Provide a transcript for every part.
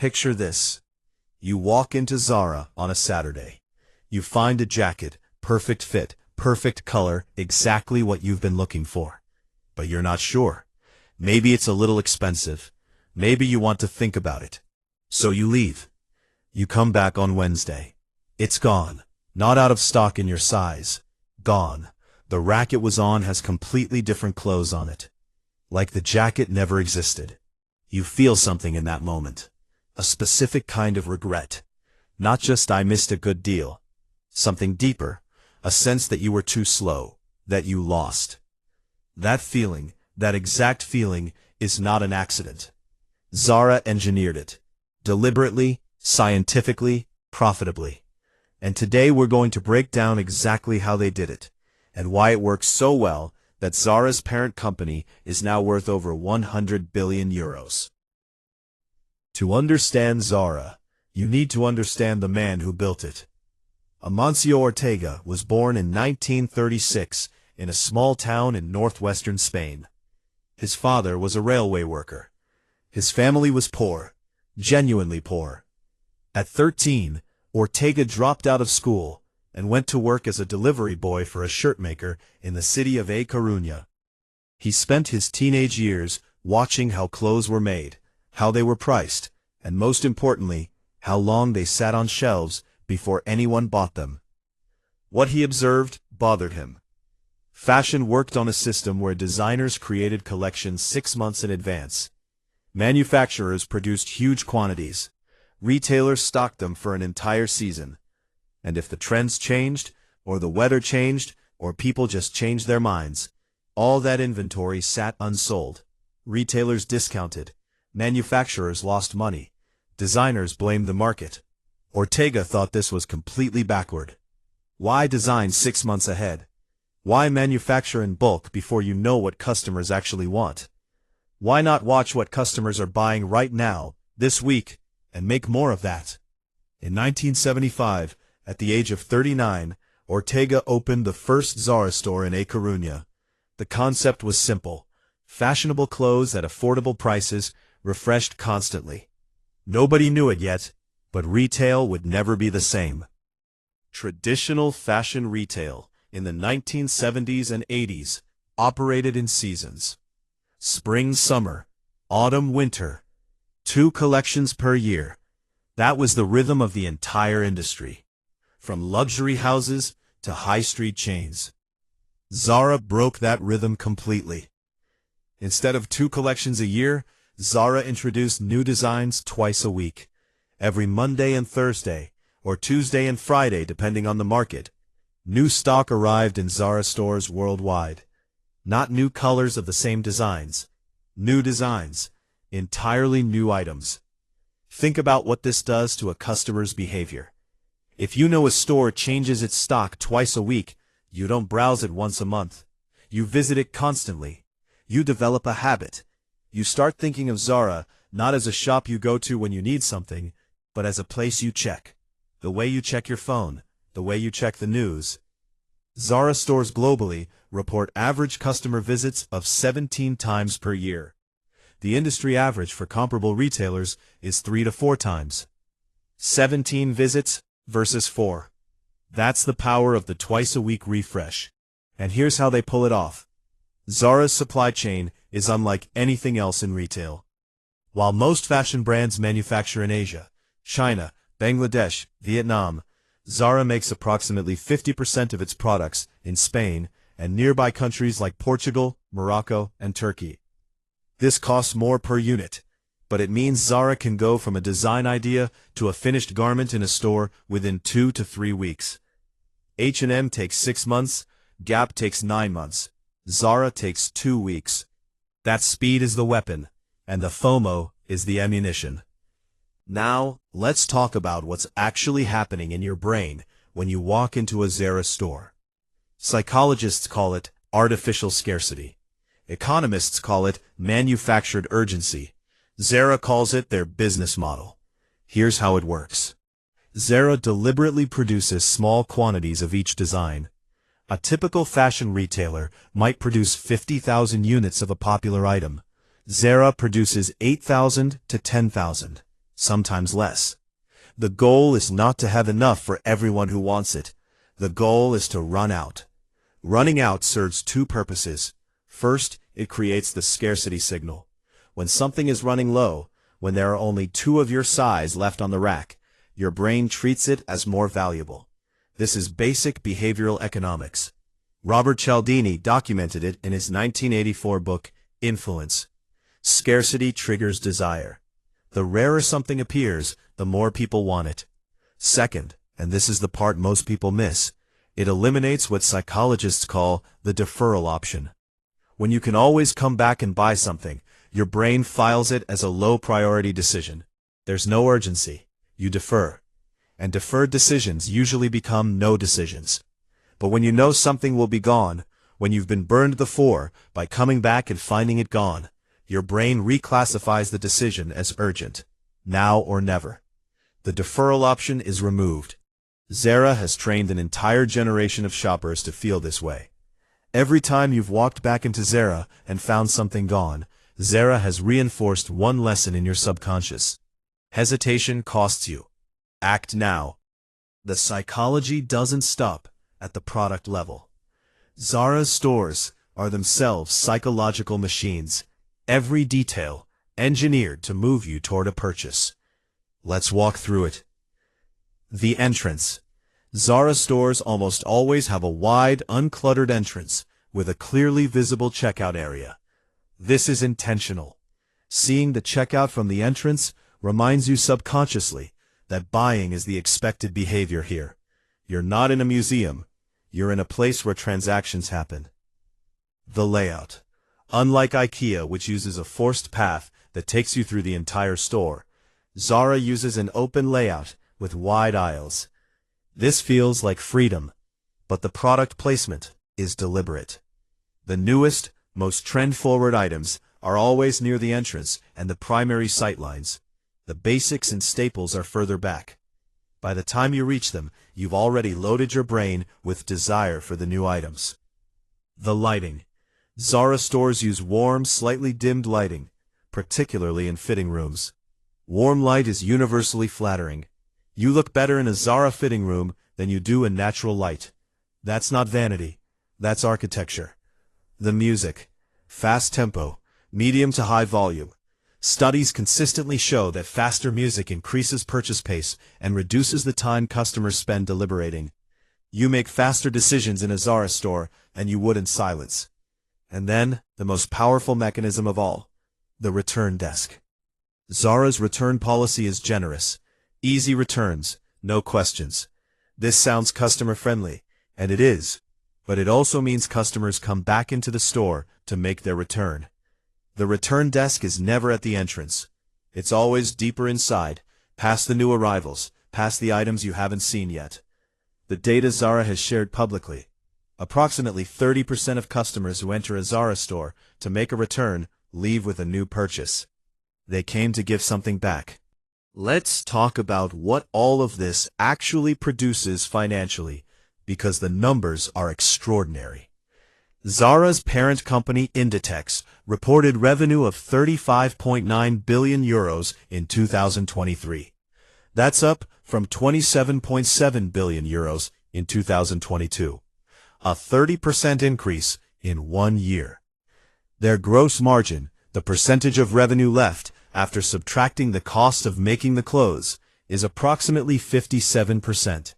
Picture this. You walk into Zara on a Saturday. You find a jacket, perfect fit, perfect color, exactly what you've been looking for. But you're not sure. Maybe it's a little expensive. Maybe you want to think about it. So you leave. You come back on Wednesday. It's gone. Not out of stock in your size. Gone. The rack it was on has completely different clothes on it. Like the jacket never existed. You feel something in that moment. A specific kind of regret. Not just I missed a good deal. Something deeper. A sense that you were too slow. That you lost. That feeling, that exact feeling, is not an accident. Zara engineered it. Deliberately, scientifically, profitably. And today we're going to break down exactly how they did it, and why it works so well that Zara's parent company is now worth over 100 billion euros. To understand Zara, you need to understand the man who built it. Amancio Ortega was born in 1936 in a small town in northwestern Spain. His father was a railway worker. His family was poor, genuinely poor. At 13, Ortega dropped out of school and went to work as a delivery boy for a shirt maker in the city of A Coruña. He spent his teenage years watching how clothes were made, how they were priced, and most importantly, how long they sat on shelves before anyone bought them. What he observed bothered him. Fashion worked on a system where designers created collections 6 months in advance. Manufacturers produced huge quantities. Retailers stocked them for an entire season. And if the trends changed, or the weather changed, or people just changed their minds, all that inventory sat unsold. Retailers discounted. Manufacturers lost money. Designers blamed the market. Ortega thought this was completely backward. Why design 6 months ahead? Why manufacture in bulk before you know what customers actually want? Why not watch what customers are buying right now, this week, and make more of that? In 1975, at the age of 39, Ortega opened the first Zara store in A Coruña. The concept was simple. Fashionable clothes at affordable prices, refreshed constantly. Nobody knew it yet, but retail would never be the same. Traditional fashion retail in the 1970s and 80s operated in seasons. Spring, summer, autumn, winter. 2 collections per year. That was the rhythm of the entire industry. From luxury houses to high street chains. Zara broke that rhythm completely. Instead of 2 collections a year, Zara introduced new designs twice a week. Every Monday and Thursday, or Tuesday and Friday depending on the market. New stock arrived in Zara stores worldwide. Not new colors of the same designs. New designs. Entirely new items. Think about what this does to a customer's behavior. If you know a store changes its stock twice a week, you don't browse it once a month. You visit it constantly. You develop a habit. You start thinking of Zara not as a shop you go to when you need something, but as a place you check. The way you check your phone, the way you check the news. Zara stores globally report average customer visits of 17 times per year. The industry average for comparable retailers is 3 to 4 times. 17 visits versus 4. That's the power of the twice-a-week refresh. And here's how they pull it off. Zara's supply chain is unlike anything else in retail. While most fashion brands manufacture in Asia, China, Bangladesh, Vietnam, Zara makes approximately 50% of its products in Spain and nearby countries like Portugal, Morocco, and Turkey. This costs more per unit, but it means Zara can go from a design idea to a finished garment in a store within 2 to 3 weeks. H&M takes 6 months, Gap takes 9 months, Zara takes 2 weeks. That speed is the weapon, and the FOMO is the ammunition. Now, let's talk about what's actually happening in your brain when you walk into a Zara store. Psychologists call it artificial scarcity. Economists call it manufactured urgency. Zara calls it their business model. Here's how it works. Zara deliberately produces small quantities of each design. A typical fashion retailer might produce 50,000 units of a popular item. Zara produces 8,000 to 10,000. sometimes less. The goal is not to have enough for everyone who wants it. The goal is to run out. Running out serves two purposes. First, it creates the scarcity signal. When something is running low, when there are only two of your size left on the rack, your brain treats it as more valuable. This is basic behavioral economics. Robert Cialdini documented it in his 1984 book, Influence. Scarcity triggers desire. The rarer something appears, the more people want it. Second, and this is the part most people miss, it eliminates what psychologists call the deferral option. When you can always come back and buy something, your brain files it as a low-priority decision. There's no urgency. You defer. And deferred decisions usually become no decisions. But when you know something will be gone, when you've been burned before by coming back and finding it gone, your brain reclassifies the decision as urgent, now or never. The deferral option is removed. Zara has trained an entire generation of shoppers to feel this way. Every time you've walked back into Zara and found something gone, Zara has reinforced one lesson in your subconscious. Hesitation costs you. Act now. The psychology doesn't stop at the product level. Zara's stores are themselves psychological machines, every detail engineered to move you toward a purchase. Let's walk through it. The entrance. Zara stores almost always have a wide, uncluttered entrance with a clearly visible checkout area. This is intentional. Seeing the checkout from the entrance reminds you subconsciously that buying is the expected behavior here. You're not in a museum. You're in a place where transactions happen. The layout. Unlike IKEA, which uses a forced path that takes you through the entire store, Zara uses an open layout with wide aisles. This feels like freedom, but the product placement is deliberate. The newest, most trend-forward items are always near the entrance and the primary sightlines. The basics and staples are further back. By the time you reach them, you've already loaded your brain with desire for the new items. The lighting. Zara stores use warm, slightly dimmed lighting, particularly in fitting rooms. Warm light is universally flattering. You look better in a Zara fitting room than you do in natural light. That's not vanity. That's architecture. The music. Fast tempo, medium to high volume. Studies consistently show that faster music increases purchase pace and reduces the time customers spend deliberating. You make faster decisions in a Zara store than you would in silence. And then, the most powerful mechanism of all, the return desk. Zara's return policy is generous. Easy returns, no questions. This sounds customer-friendly, and it is, but it also means customers come back into the store to make their return. The return desk is never at the entrance. It's always deeper inside, past the new arrivals, past the items you haven't seen yet. The data Zara has shared publicly. Approximately 30% of customers who enter a Zara store to make a return leave with a new purchase. They came to give something back. Let's talk about what all of this actually produces financially, because the numbers are extraordinary. Zara's parent company Inditex reported revenue of 35.9 billion euros in 2023. That's up from 27.7 billion euros in 2022. A 30% increase in 1 year. Their gross margin, the percentage of revenue left after subtracting the cost of making the clothes, is approximately 57%.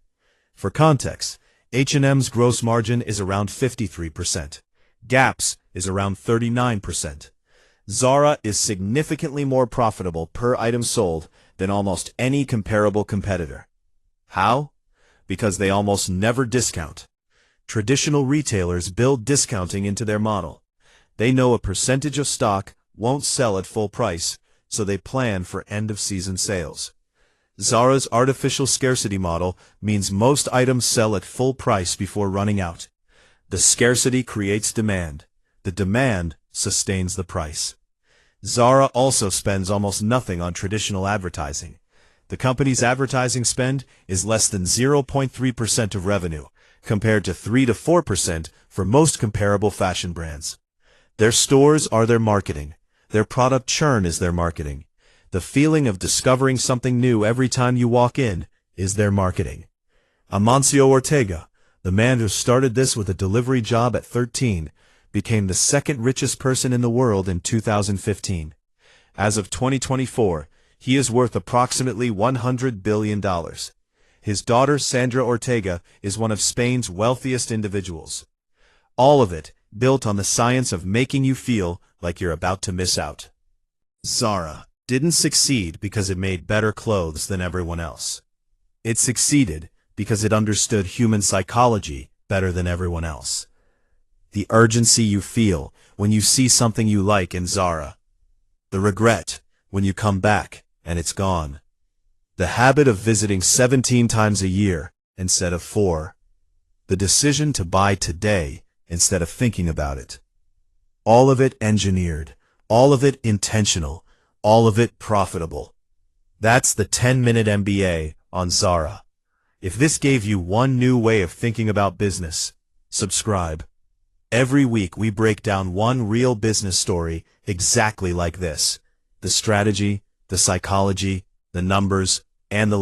For context, H&M's gross margin is around 53%. Gap's is around 39%. Zara is significantly more profitable per item sold than almost any comparable competitor. How? Because they almost never discount. Traditional retailers build discounting into their model. They know a percentage of stock won't sell at full price, so they plan for end-of-season sales. Zara's artificial scarcity model means most items sell at full price before running out. The scarcity creates demand. The demand sustains the price. Zara also spends almost nothing on traditional advertising. The company's advertising spend is less than 0.3% of revenue, compared to 3 to 4% for most comparable fashion brands. Their stores are their marketing. Their product churn is their marketing. The feeling of discovering something new every time you walk in is their marketing. Amancio Ortega, the man who started this with a delivery job at 13, became the second richest person in the world in 2015. As of 2024, he is worth approximately $100 billion. His daughter Sandra Ortega is one of Spain's wealthiest individuals. All of it built on the science of making you feel like you're about to miss out. Zara didn't succeed because it made better clothes than everyone else. It succeeded because it understood human psychology better than everyone else. The urgency you feel when you see something you like in Zara. The regret when you come back and it's gone. The habit of visiting 17 times a year instead of 4. The decision to buy today instead of thinking about it. All of it engineered, all of it intentional, all of it profitable. That's the 10-minute MBA on Zara. If this gave you one new way of thinking about business, subscribe. Every week we break down one real business story exactly like this. The strategy, the psychology, the numbers, and the